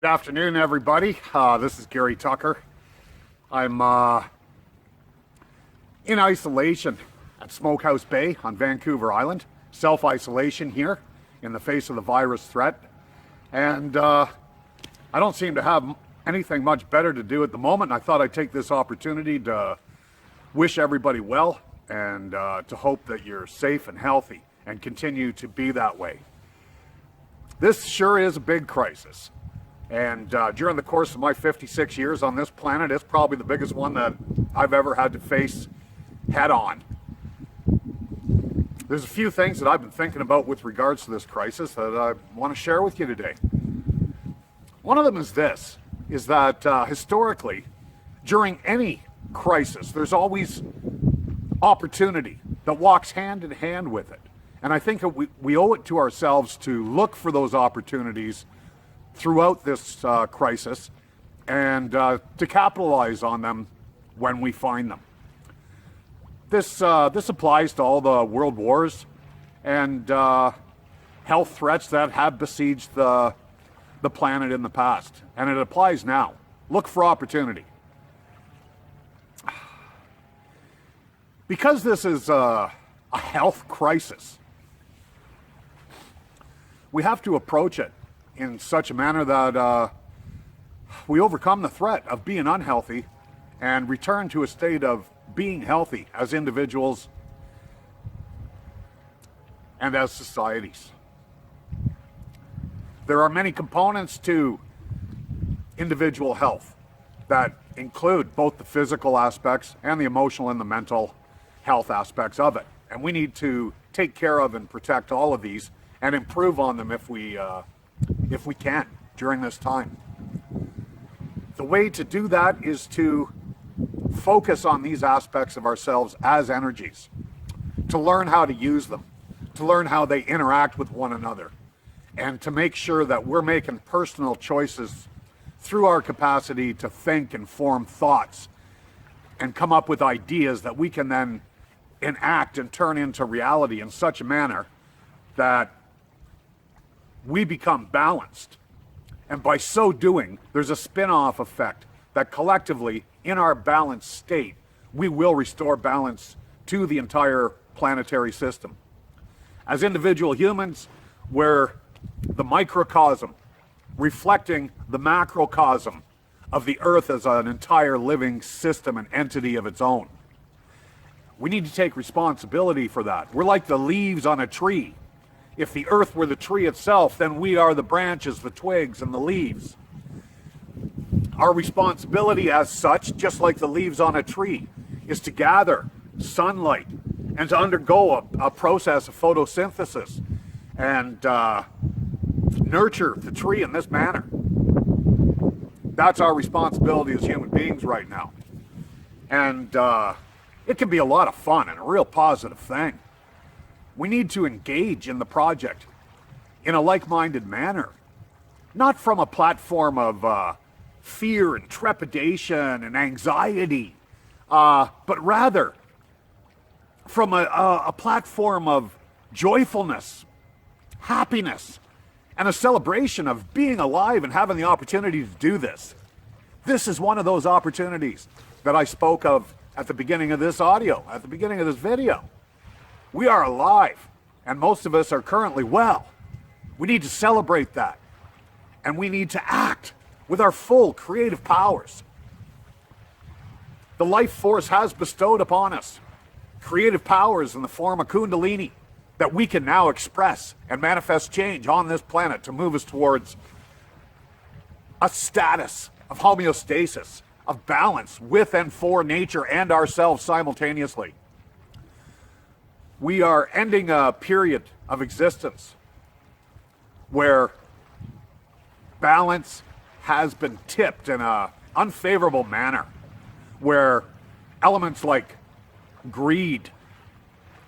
afternoon, everybody. This is Gary Tucker. I'm in isolation at Smokehouse Bay on Vancouver Island. Self-isolation here in the face of the virus threat. And I don't seem to have anything much better to do at the moment. I thought I'd take this opportunity to wish everybody well and to hope that you're safe and healthy and continue to be that way. This sure is a big crisis. And during the course of my 56 years on this planet, it's probably the biggest one that I've ever had to face head on. There's a few things that I've been thinking about with regards to this crisis that I want to share with you today. One of them is this, is that historically, during any crisis, there's always opportunity that walks hand in hand with it. And I think we owe it to ourselves to look for those opportunities throughout this crisis and to capitalize on them when we find them. This applies to all the world wars and health threats that have besieged the planet in the past, and it applies now. Look for opportunity. Because this is a health crisis, we have to approach it in such a manner that we overcome the threat of being unhealthy and return to a state of being healthy as individuals and as societies. There are many components to individual health that include both the physical aspects and the emotional and the mental health aspects of it. And we need to take care of and protect all of these and improve on them if we can during this time. The way to do that is to focus on these aspects of ourselves as energies, to learn how to use them, to learn how they interact with one another, and to make sure that we're making personal choices through our capacity to think and form thoughts and come up with ideas that we can then enact and turn into reality in such a manner that we become balanced. And by so doing, there's a spin-off effect that collectively, in our balanced state, we will restore balance to the entire planetary system. As individual humans, we're the microcosm, reflecting the macrocosm of the Earth as an entire living system and entity of its own. We need to take responsibility for that. We're like the leaves on a tree. If the earth were the tree itself, then we are the branches, the twigs, and the leaves. Our responsibility as such, just like the leaves on a tree, is to gather sunlight and to undergo a process of photosynthesis and nurture the tree in this manner. That's our responsibility as human beings right now. And it can be a lot of fun and a real positive thing. We need to engage in the project in a like-minded manner, not from a platform of fear and trepidation and anxiety, but rather from a platform of joyfulness, happiness, and a celebration of being alive and having the opportunity to do this. This is one of those opportunities that I spoke of at the beginning of this audio, at the beginning of this video. We are alive, and most of us are currently well. We need to celebrate that, and we need to act with our full creative powers. The life force has bestowed upon us creative powers in the form of Kundalini that we can now express and manifest change on this planet to move us towards a status of homeostasis, of balance with and for nature and ourselves simultaneously. We are ending a period of existence where balance has been tipped in an unfavorable manner, where elements like greed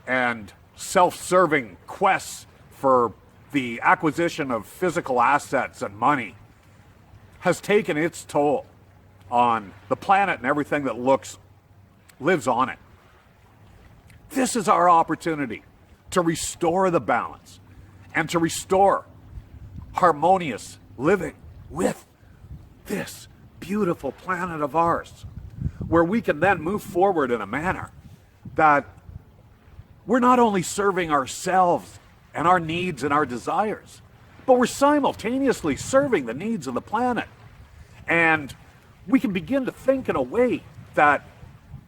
and self-serving quests for the acquisition of physical assets and money has taken its toll on the planet and everything that lives on it. This is our opportunity to restore the balance and to restore harmonious living with this beautiful planet of ours, where we can then move forward in a manner that we're not only serving ourselves and our needs and our desires, but we're simultaneously serving the needs of the planet. And we can begin to think in a way that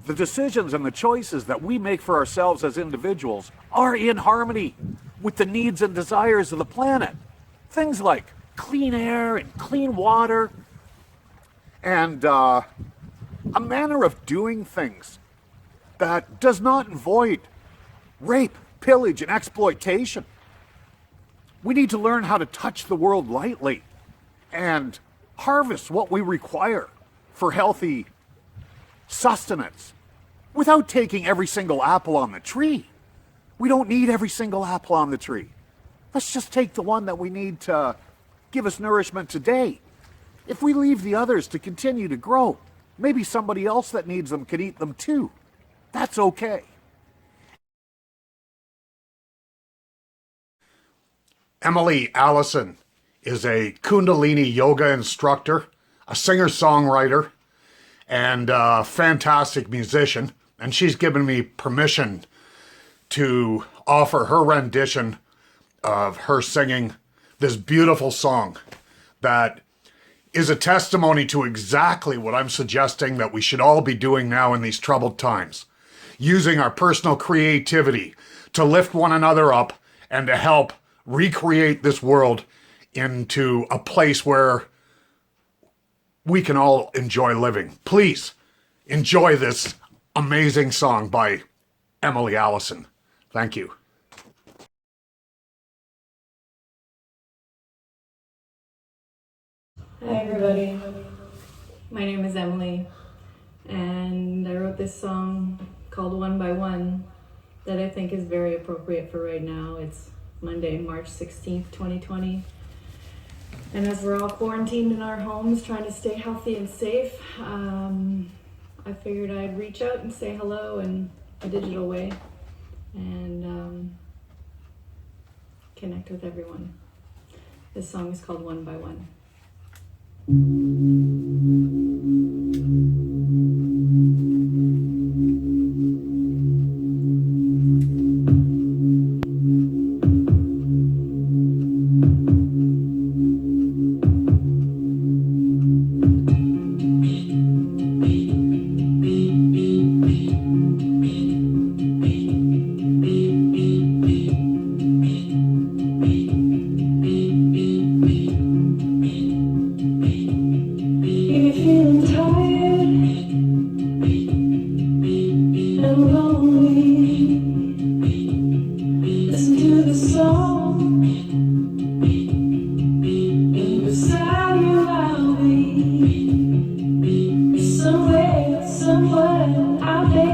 the decisions and the choices that we make for ourselves as individuals are in harmony with the needs and desires of the planet. Things like clean air and clean water, and a manner of doing things that does not avoid rape, pillage, and exploitation. We need to learn how to touch the world lightly and harvest what we require for healthy sustenance without taking every single apple on the tree. We don't need every single apple on the tree. Let's just take the one that we need to give us nourishment today. If we leave the others to continue to grow, maybe somebody else that needs them could eat them too. That's okay. Emily Allison is a Kundalini yoga instructor, a singer-songwriter, and a fantastic musician. And she's given me permission to offer her rendition of her singing this beautiful song that is a testimony to exactly what I'm suggesting that we should all be doing now in these troubled times. Using our personal creativity to lift one another up and to help recreate this world into a place where we can all enjoy living. Please enjoy this amazing song by Emily Allison. Thank you. Hi everybody, my name is Emily, and I wrote this song called One by One that I think is very appropriate for right now. It's Monday, March 16th, 2020, and as we're all quarantined in our homes trying to stay healthy and safe, I figured I'd reach out and say hello in a digital way and connect with everyone. This song is called One by One. Somewhere out there,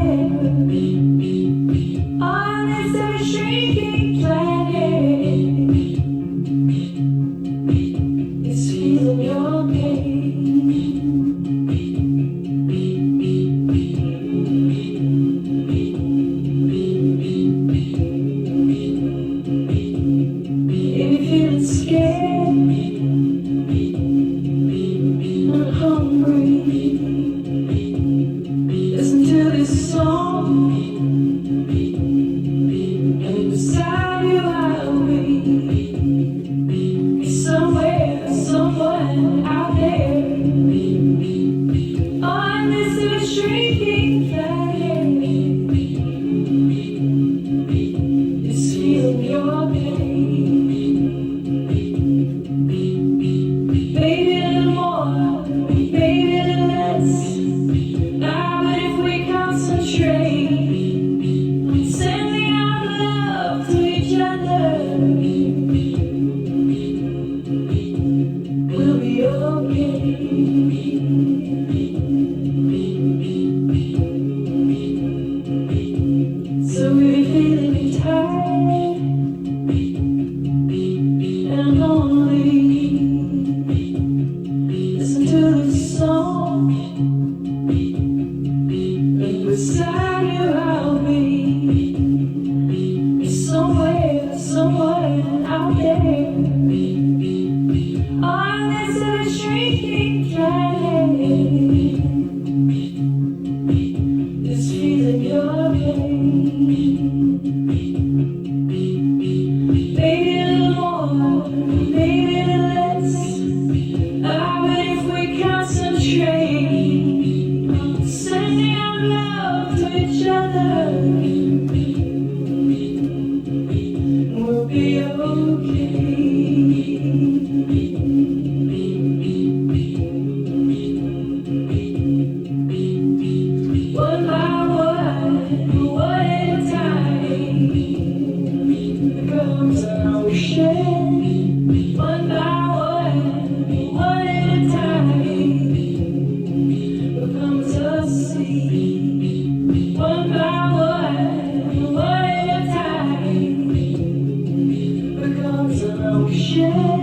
on this ever shrinking planet. maybe less. But if we concentrate, sending out love to each other, we'll be okay. One by one at a time, becomes an ocean. One by one at a time, becomes a sea. One by one at a time, becomes an ocean.